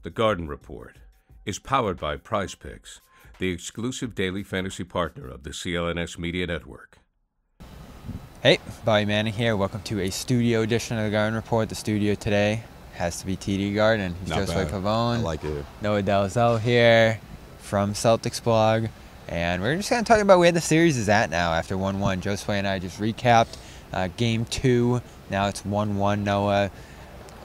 The Garden Report is powered by Prize Picks, the exclusive daily fantasy partner of the CLNS Media Network. Hey, Bobby Manning here. Welcome to a studio edition of the Garden Report. The studio today has to be TD Garden. He's Josue Pavon. I like it. Noa Dalzell here from Celtics Blog. And we're just going to talk about where the series is at now after 1-1. Josue and I just recapped Game 2. Now it's 1-1, Noah.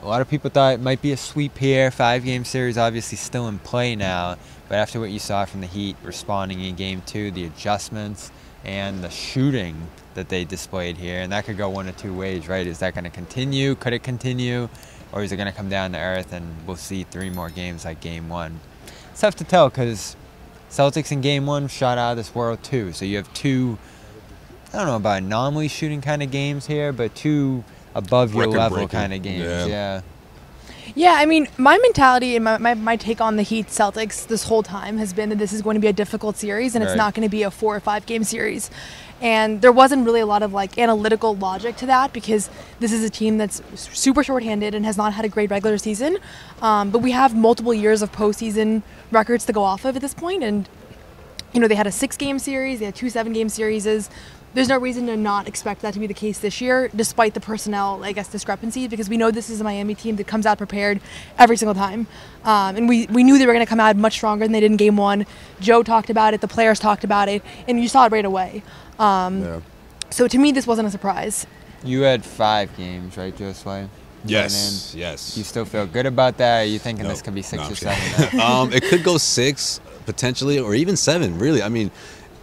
A lot of people thought it might be a sweep here. 5-game series obviously still in play now. But after what you saw from the Heat responding in Game 2, the adjustments and the shooting that they displayed here, and that could go one of two ways, right? Is that going to continue? Could it continue? Or is it going to come down to earth and we'll see 3 more games like Game 1? It's tough to tell because Celtics in Game 1 shot out of this world too. So you have 2, I don't know about anomaly shooting kind of games here, but 2 above your level kind of games. Yeah, I mean, my mentality and my take on the Heat Celtics this whole time has been that this is going to be a difficult series and it's not going to be a 4 or 5 game series. And there wasn't really a lot of like analytical logic to that because this is a team that's super shorthanded and has not had a great regular season. But we have multiple years of postseason records to go off of at this point. And, you know, they had a 6-game series, they had 2 7-game series. There's no reason to not expect that to be the case this year, despite the personnel, I guess, discrepancy, because we know this is a Miami team that comes out prepared every single time. And we knew they were going to come out much stronger than they did in Game 1. Joe talked about it, the players talked about it, and you saw it right away. So to me, this wasn't a surprise. You had 5 games, right, Josue? Yes, yes. You still feel good about that? Are you thinking this could be 6 or 7? It could go 6, potentially, or even 7, really. I mean,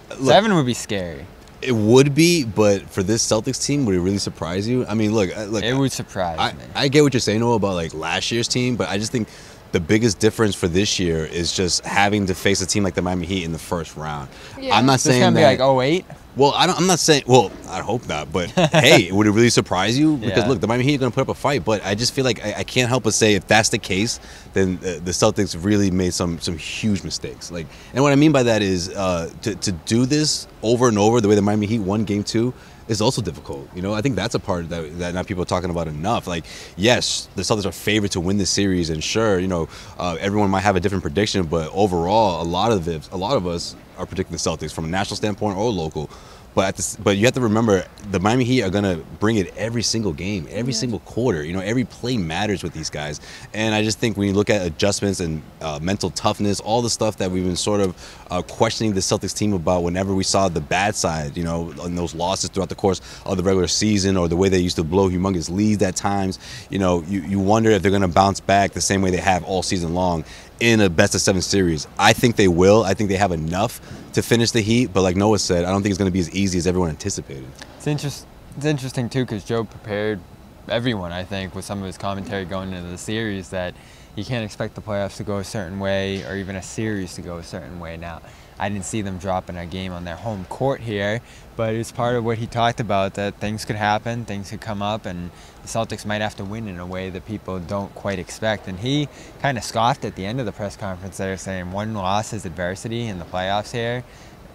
look, 7 would be scary. It would be, but for this Celtics team, would it really surprise you? I mean, look. It would surprise me. I get what you're saying, Noah, about like last year's team, but I just think the biggest difference for this year is just having to face a team like the Miami Heat in the first round. Yeah. I'm not saying it's gonna be like 08. Well, I'm not saying. Well, I hope not. But hey, would it really surprise you? Because look, the Miami Heat are going to put up a fight. But I just feel like I can't help but say if that's the case, then the Celtics really made some huge mistakes. Like, and what I mean by that is to do this over and over the way the Miami Heat won Game 2 is also difficult. You know, I think that's a part that not people are talking about enough. Like, yes, the Celtics are favored to win this series, and sure, you know, everyone might have a different prediction, but overall, a lot of us are predicting the Celtics from a national standpoint or local. But you have to remember, the Miami Heat are going to bring it every single game, every single quarter. You know, every play matters with these guys. And I just think when you look at adjustments and mental toughness, all the stuff that we've been sort of questioning the Celtics team about whenever we saw the bad side, you know, on those losses throughout the course of the regular season or the way they used to blow humongous leads at times, you know, you wonder if they're going to bounce back the same way they have all season long in a best-of-7 series. I think they will. I think they have enough to finish the Heat, but like Noah said, I don't think it's going to be as easy as everyone anticipated. It's interesting, too, because Joe prepared everyone, I think, with some of his commentary going into the series that you can't expect the playoffs to go a certain way or even a series to go a certain way. Now, I didn't see them dropping a game on their home court here, but it's part of what he talked about, that things could happen, things could come up, and the Celtics might have to win in a way that people don't quite expect. And he kind of scoffed at the end of the press conference there, saying 1 loss is adversity in the playoffs here.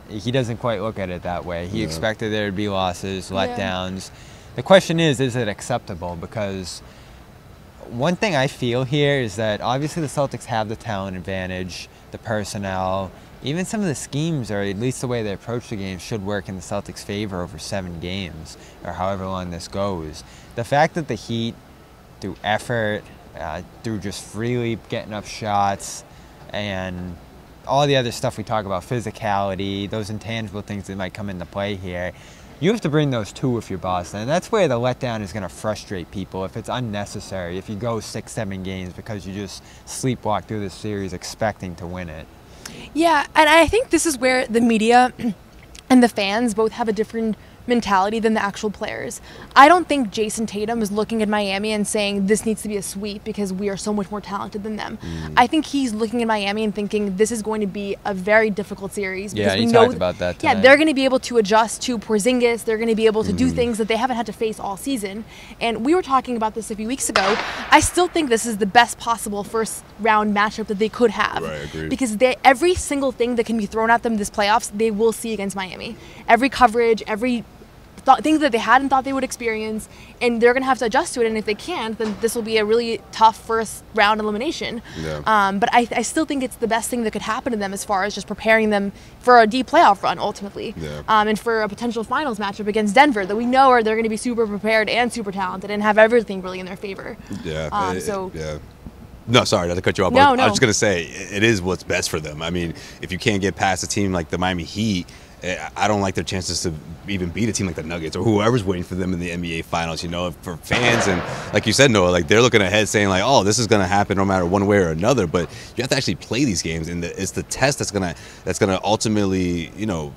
He doesn't quite look at it that way. He expected there to be losses, letdowns. The question is it acceptable? Because one thing I feel here is that obviously the Celtics have the talent advantage, the personnel, even some of the schemes, or at least the way they approach the game, should work in the Celtics' favor over 7 games, or however long this goes. The fact that the Heat, through effort, through just freely getting up shots, and all the other stuff we talk about, physicality, those intangible things that might come into play here, you have to bring those too if you're Boston. And that's where the letdown is going to frustrate people if it's unnecessary, if you go 6, 7 games because you just sleepwalk through this series expecting to win it. Yeah, and I think this is where the media and the fans both have a different mentality than the actual players. I don't think Jason Tatum is looking at Miami and saying this needs to be a sweep because we are so much more talented than them. I think he's looking at Miami and thinking this is going to be a very difficult series. Because he talked about that tonight. Yeah, they're going to be able to adjust to Porzingis. They're going to be able to do things that they haven't had to face all season. And we were talking about this a few weeks ago. I still think this is the best possible first round matchup that they could have. Right, agreed. Because every single thing that can be thrown at them this playoffs, they will see against Miami. Every coverage, every things that they hadn't thought they would experience, and they're going to have to adjust to it. And if they can't, then this will be a really tough first round elimination. Yeah. But I still think it's the best thing that could happen to them as far as just preparing them for a deep playoff run ultimately, and for a potential finals matchup against Denver that we know they're going to be super prepared and super talented and have everything really in their favor. Yeah. So. Yeah. No, sorry, not to cut you off. No, I was no. just going to say, it is what's best for them. I mean, if you can't get past a team like the Miami Heat, I don't like their chances to even beat a team like the Nuggets or whoever's waiting for them in the NBA Finals. You know, for fans, and like you said, Noah, like they're looking ahead saying like, oh, this is going to happen no matter one way or another. But you have to actually play these games, and it's the test that's gonna ultimately, you know,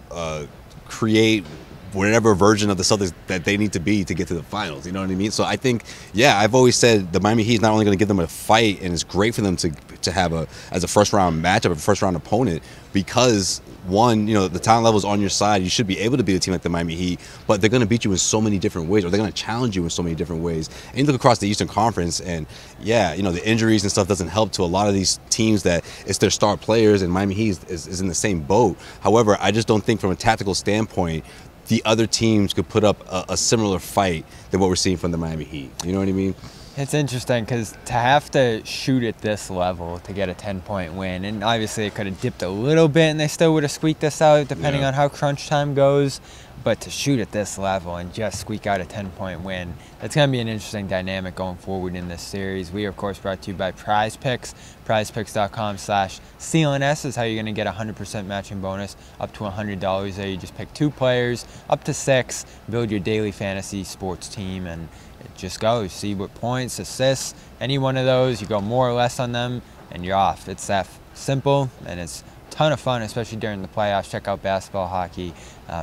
create whatever version of the Celtics that they need to be to get to the finals. You know what I mean? So I think, yeah, I've always said the Miami Heat is not only going to give them a fight, and it's great for them to have as a first round matchup, a first round opponent, because one, you know, the talent level is on your side. You should be able to beat a team like the Miami Heat, but they're going to beat you in so many different ways, or they're going to challenge you in so many different ways. And you look across the Eastern Conference, and yeah, you know, the injuries and stuff doesn't help to a lot of these teams that it's their star players, and Miami Heat is in the same boat. However, I just don't think from a tactical standpoint the other teams could put up a similar fight than what we're seeing from the Miami Heat. You know what I mean? It's interesting because to have to shoot at this level to get a 10-point win, and obviously it could have dipped a little bit and they still would have squeaked this out depending on how crunch time goes, but to shoot at this level and just squeak out a 10-point win, it's going to be an interesting dynamic going forward in this series. We, of course, brought to you by Prize Picks. PrizePicks.com/CLNS is how you're going to get a 100% matching bonus up to $100 there. You just pick 2 players, up to 6, build your daily fantasy sports team, and it just goes. See what points, assists, any one of those, you go more or less on them, and you're off. It's that simple, and it's a ton of fun, especially during the playoffs. Check out basketball, hockey,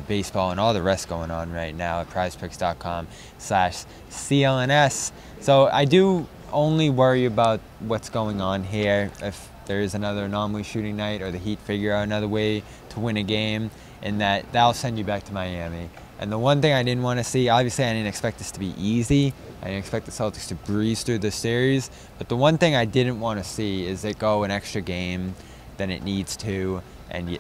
baseball, and all the rest going on right now at prizepicks.com/CLNS. So I do only worry about what's going on here if there is another anomaly shooting night or the Heat figure out another way to win a game, and that'll send you back to Miami. And the one thing I didn't want to see, obviously I didn't expect this to be easy. I didn't expect the Celtics to breeze through the series. But the one thing I didn't want to see is it go an extra game than it needs to. And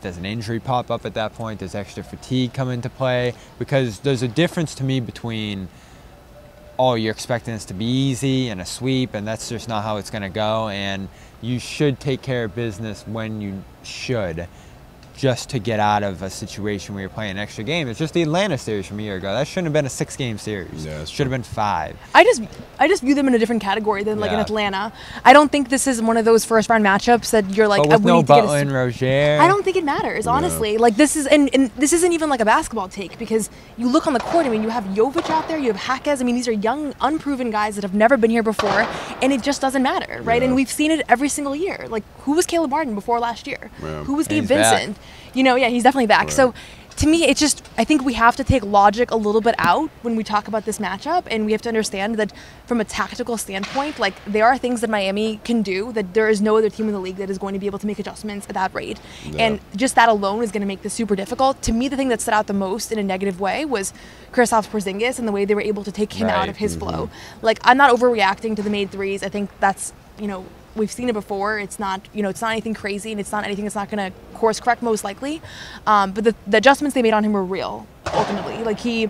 does an injury pop up at that point? Does extra fatigue come into play? Because there's a difference to me between, oh, you're expecting this to be easy and a sweep, and that's just not how it's going to go. And you should take care of business when you should, just to get out of a situation where you're playing an extra game. It's just the Atlanta series from a year ago. That shouldn't have been a 6-game series. Yeah, should have been 5. I just view them in a different category than like in Atlanta. I don't think this is one of those first round matchups that you're like, but with we no need to get Butler and Rozier. I don't think it matters, honestly. Like this is, and this isn't even like a basketball take, because you look on the court. I mean, you have Jovic out there, you have Jaquez. I mean, these are young, unproven guys that have never been here before, and it just doesn't matter, right? And we've seen it every single year. Like, who was Caleb Martin before last year? Who was Gabe Vincent? Back. You know, yeah, he's definitely back. So to me, it's just, I think we have to take logic a little bit out when we talk about this matchup, and we have to understand that from a tactical standpoint, like, there are things that Miami can do that there is no other team in the league that is going to be able to make adjustments at that rate. And just that alone is going to make this super difficult. To me, the thing that stood out the most in a negative way was Kristaps Porzingis and the way they were able to take him out of his flow. Like, I'm not overreacting to the made threes. I think that's, you know, we've seen it before. It's not, you know, it's not anything crazy, and it's not anything that's not going to course correct most likely. But the adjustments they made on him were real, ultimately. Like, it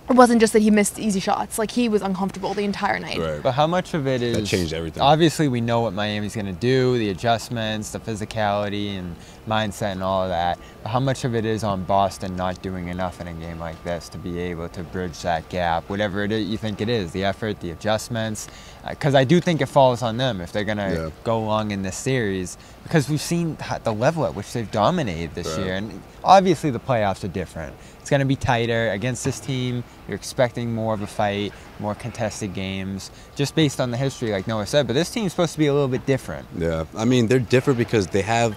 wasn't just that he missed easy shots. Like, he was uncomfortable the entire night. But how much of it is... That changed everything. Obviously, we know what Miami's going to do, the adjustments, the physicality, and mindset and all of that. But how much of it is on Boston not doing enough in a game like this to be able to bridge that gap, whatever it is you think it is, the effort, the adjustments? Because I do think it falls on them if they're going to go long in this series, because we've seen the level at which they've dominated this year. And obviously, the playoffs are different. It's going to be tighter. Against this team, you're expecting more of a fight, more contested games, just based on the history, like Noah said. But this team's supposed to be a little bit different. Yeah, I mean, they're different because they have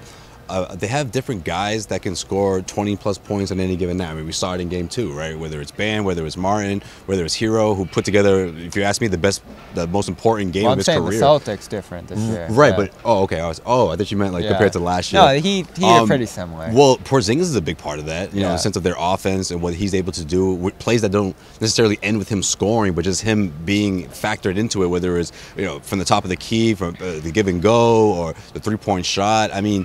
different guys that can score 20-plus points on any given night. I mean, we saw it in Game 2, right? Whether it's Bam, whether it's Martin, whether it's Hero, who put together, if you ask me, the most important game of his career. I'm saying the Celtics different this year. Right, but I thought you meant like compared to last year. No, he are pretty similar. Well, Porzingis is a big part of that, you know, in the sense of their offense and what he's able to do with plays that don't necessarily end with him scoring, but just him being factored into it, whether it's, you know, from the top of the key, from the give and go, or the 3-point shot. I mean,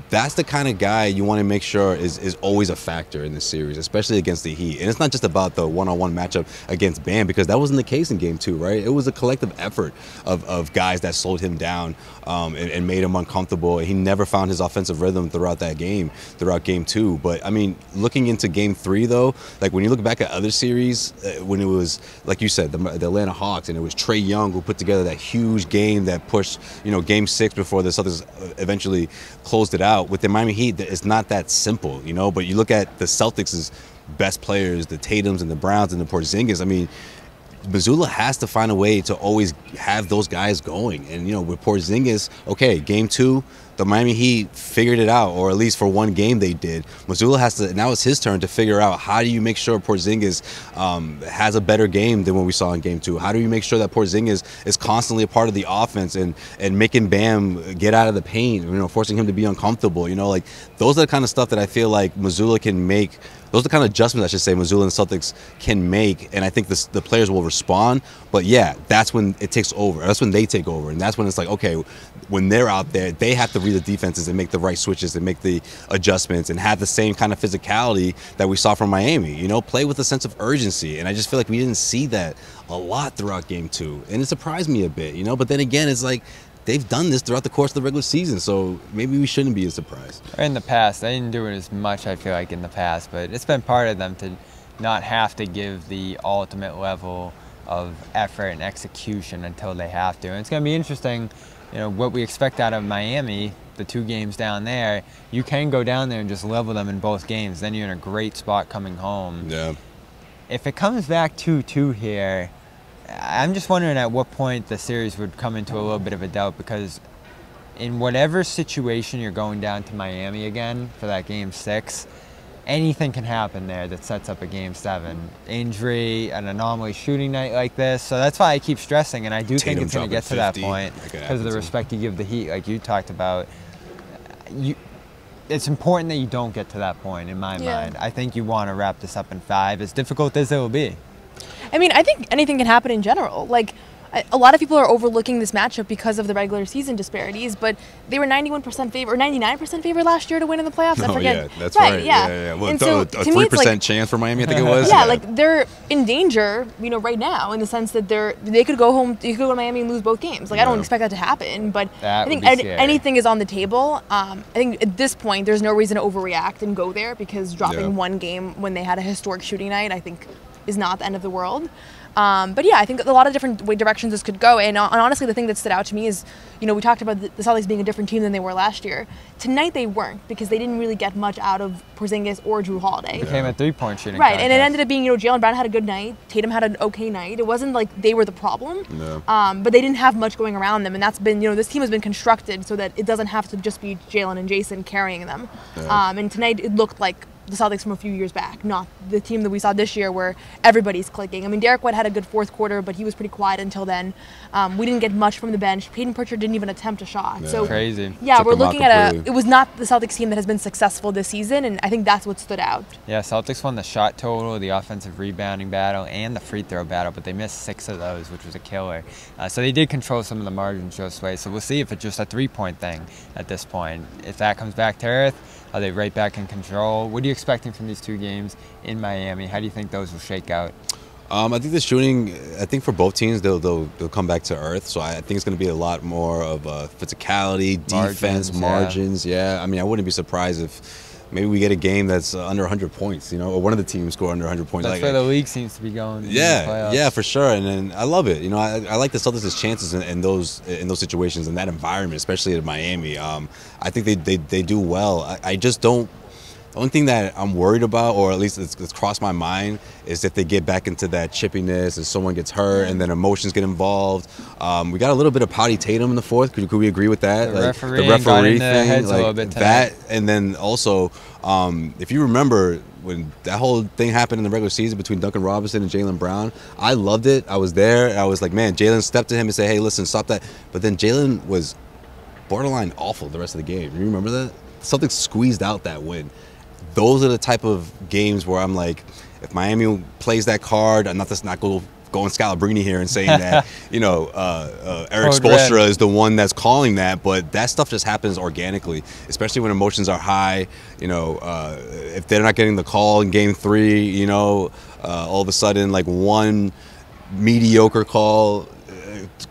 that's the kind of guy you want to make sure is always a factor in the series, especially against the Heat. And it's not just about the one-on-one matchup against Bam, because that wasn't the case in Game 2, right? It was a collective effort of guys that slowed him down and made him uncomfortable. And he never found his offensive rhythm throughout Game 2. But, I mean, looking into Game 3, though, like when you look back at other series, when it was, like you said, the Atlanta Hawks, and it was Trae Young who put together that huge game that pushed, Game 6 before the Celtics eventually closed it out. With the Miami Heat, it's not that simple, but you look at the Celtics' best players, the Tatums and the Browns and the Porzingis. I mean, Mazzulla has to find a way to always have those guys going. And, with Porzingis, okay, Game 2, the Miami Heat figured it out, or at least for one game they did. Mazzulla has to, now it's his turn to figure out, how do you make sure Porzingis has a better game than what we saw in Game 2? How do you make sure that Porzingis is constantly a part of the offense and making Bam get out of the paint, forcing him to be uncomfortable? Like, those are the kind of stuff that I feel like Mazzulla can make. Those are the kind of adjustments, I should say, Mazzulla and the Celtics can make, and I think the players will respond. But yeah, that's when it takes over. That's when they take over, and that's when it's like, okay, when they're out there, they have to read the defenses and make the right switches and make the adjustments and have the same kind of physicality that we saw from Miami. Play with a sense of urgency, and I just feel like we didn't see that a lot throughout Game 2, and it surprised me a bit. But then again, it's like, they've done this throughout the course of the regular season, so maybe we shouldn't be as surprised. In the past, they didn't do it as much, I feel like, in the past, but it's been part of them to not have to give the ultimate level of effort and execution until they have to. And it's going to be interesting, what we expect out of Miami, the 2 games down there. You can go down there and just level them in both games. Then you're in a great spot coming home. Yeah. If it comes back 2-2 here, I'm just wondering at what point the series would come into a little bit of a doubt, because in whatever situation you're going down to Miami again for that Game 6, anything can happen there that sets up a Game 7. Injury, an anomaly shooting night like this. So that's why I keep stressing, and I do think it's going to get to that point because of the respect you give the Heat, like you talked about. It's important that you don't get to that point, in my mind. I think you want to wrap this up in 5, as difficult as it will be. I mean, I think anything can happen in general. Like, a lot of people are overlooking this matchup because of the regular season disparities, but they were 91% favor or 99% favor last year to win in the playoffs. I forget. Yeah, that's right. Yeah. Well, so, a 3% chance for Miami, I think it was. Yeah, like they're in danger, right now, in the sense that they could go home, you could go to Miami and lose both games. Like, I don't expect that to happen, but I think anything is on the table. I think at this point, there's no reason to overreact and go there, because dropping one game when they had a historic shooting night, I think, is not the end of the world. But yeah, I think a lot of different directions this could go. And honestly, the thing that stood out to me is, we talked about the Celtics being a different team than they were last year. Tonight they weren't, because they didn't really get much out of Porzingis or Jrue Holiday. It became a 3-point shooting Right, contest. and it ended up being, Jaylen Brown had a good night, Tatum had an okay night. It wasn't like they were the problem, but they didn't have much going around them. And that's been, this team has been constructed so that it doesn't have to just be Jaylen and Jason carrying them. And tonight it looked like the Celtics from a few years back, not the team that we saw this year where everybody's clicking. I mean, Derek White had a good fourth quarter, but he was pretty quiet until then. We didn't get much from the bench. Peyton Pritchard didn't even attempt a shot. So crazy. Yeah, we're looking at it was not the Celtics team that has been successful this season, and I think that's what stood out. Yeah, Celtics won the shot total, the offensive rebounding battle, and the free throw battle, but they missed 6 of those, which was a killer. So they did control some of the margins, Josue. So we'll see if it's just a 3-point thing at this point. If that comes back to earth, are they right back in control? What are you expecting from these 2 games in Miami? How do you think those will shake out? I think the shooting, for both teams, they'll come back to earth. So I think it's going to be a lot more of physicality, defense, margins. Yeah. I mean, I wouldn't be surprised if maybe we get a game that's under 100 points, or one of the teams score under 100 points. That's where the league seems to be going. Yeah, for sure. And then I love it. I like the Celtics' chances in those situations, in that environment, especially at Miami. I think they do well. I just don't. The only thing that I'm worried about, or at least it's crossed my mind, is if they get back into that chippiness and someone gets hurt and then emotions get involved. We got a little bit of pouty Tatum in the fourth. Could we agree with that? The referee thing, like a little bit that, and then also, if you remember when that whole thing happened in the regular season between Duncan Robinson and Jaylen Brown, I loved it. I was there. I was like, man, Jaylen stepped to him and said, hey, listen, stop that. But then Jaylen was borderline awful the rest of the game. You remember that? Celtics squeezed out that win. Those are the type of games where I'm like, if Miami plays that card, not go going Scalabrini here and saying that, you know, Eric Spoelstra is the one that's calling that, but that stuff just happens organically, especially when emotions are high. You know, if they're not getting the call in Game 3, you know, all of a sudden, like, one mediocre call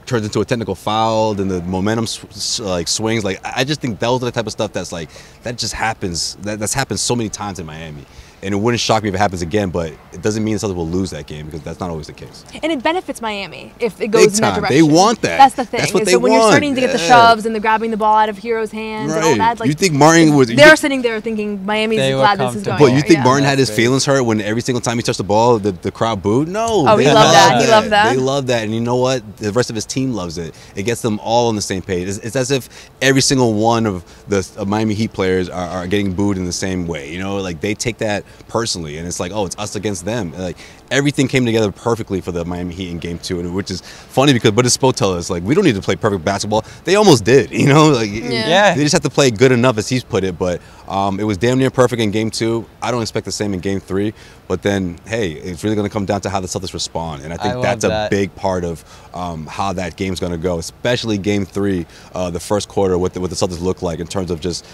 turns into a technical foul, then the momentum swings. Like, I just think those are the type of stuff that's like, that just happens. That's happened so many times in Miami. And it wouldn't shock me if it happens again, but it doesn't mean the Celtics will lose that game, because that's not always the case. And it benefits Miami if it goes in that direction. They want that. That's the thing. That's what they so when want. you're starting to get the shoves and the grabbing the ball out of Hero's hands and all that, like, you think Martin was? They're sitting there thinking Miami's glad this is going. But you think Martin had his feelings hurt when every single time he touched the ball, the crowd booed? No. Oh, he loved that. He loved that. They love that, and you know what? The rest of his team loves it. It gets them all on the same page. It's as if every single one of the Miami Heat players are getting booed in the same way. You know, like, they take that personally, and it's like, oh, it's us against them. Like, everything came together perfectly for the Miami Heat in Game 2, and which is funny because what does Spo tell us? Like, we don't need to play perfect basketball. They almost did, you know. Like, they just have to play good enough, as he's put it. But it was damn near perfect in Game 2. I don't expect the same in Game 3. But then, hey, it's really going to come down to how the Celtics respond, and I think that's a big part of how that game's going to go, especially Game 3, the first quarter, what the Celtics look like in terms of just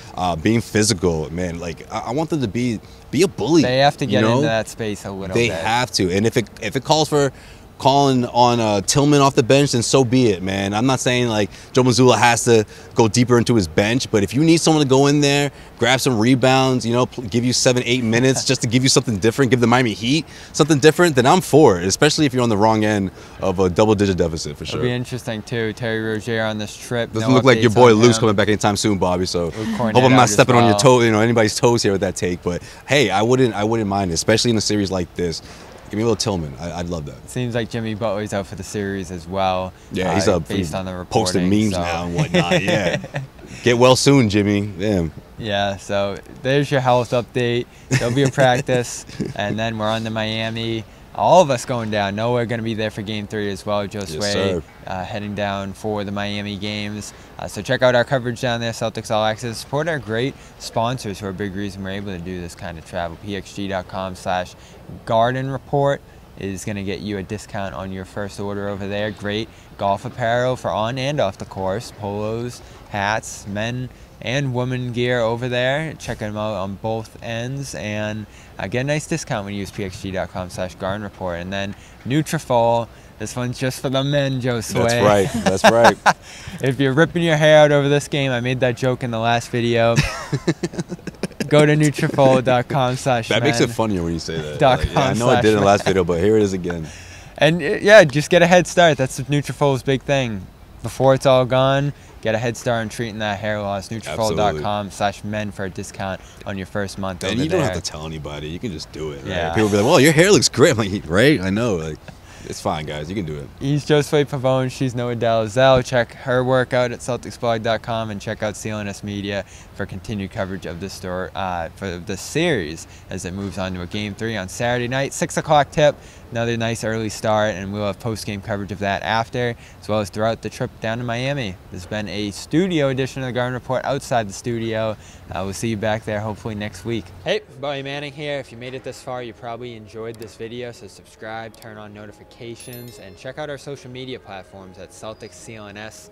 being physical. Man, like, I want them to be a bully. They have to get into that space a little bit. They have to, and if it calls for calling on Tillman off the bench, then so be it, man. I'm not saying like Joe Mazzulla has to go deeper into his bench, but if you need someone to go in there, grab some rebounds, you know, give you 7-8 minutes just to give you something different, give the Miami Heat something different, then I'm for it, especially if you're on the wrong end of a double-digit deficit, for sure. It'll be interesting, too. Terry Rozier on this trip. Doesn't look like your boy Luke's coming back anytime soon, Bobby, so hope I'm not stepping on your toe, you know, anybody's toes here with that take, but hey, I wouldn't mind it, especially in a series like this. Give me a little Tillman. I'd love that. Seems like Jimmy Butler's out for the series as well. Yeah, he's up based on the reporting. Posting memes now and whatnot. Yeah, get well soon, Jimmy. Damn. Yeah. So there's your health update. There'll be a practice, and then we're on to Miami. All of us going down. Noah are going to be there for Game 3 as well. Josue heading down for the Miami games. So check out our coverage down there, Celtics All Access. Support our great sponsors who are a big reason we're able to do this kind of travel. pxg.com/Garden Report is going to get you a discount on your first order over there. Great golf apparel for on and off the course. Polos, hats, men and women gear over there. Check them out on both ends and get a nice discount when you use pxg.com/Garden Report. And then Nutrafol. This one's just for the men, Josue. That's right. That's right. If you're ripping your hair out over this game, I made that joke in the last video. Go to Nutrafol.com/men. That makes it funnier when you say that. Like, yeah, I know I did in the last video, but here it is again. And yeah, just get a head start. That's Nutrafol's big thing. Before it's all gone, get a head start on treating that hair loss. Nutrafol.com/men for a discount on your first month. And you don't have to tell anybody. You can just do it. Right? Yeah. People will be like, "Well, your hair looks great." I'm like, right? I know. Like, it's fine, guys. You can do it. He's Josue Pavon. She's Noa Dalzell. Check her work out at CelticsBlog.com and check out CLNS Media for continued coverage of this story for the series as it moves on to a Game 3 on Saturday night, 6 o'clock tip. Another nice early start, and we'll have post-game coverage of that after, as well as throughout the trip down to Miami. This has been a studio edition of the Garden Report outside the studio. We'll see you back there hopefully next week. Hey, Bobby Manning here. If you made it this far, you probably enjoyed this video, so subscribe, turn on notifications, and check out our social media platforms at Celtics CLNS.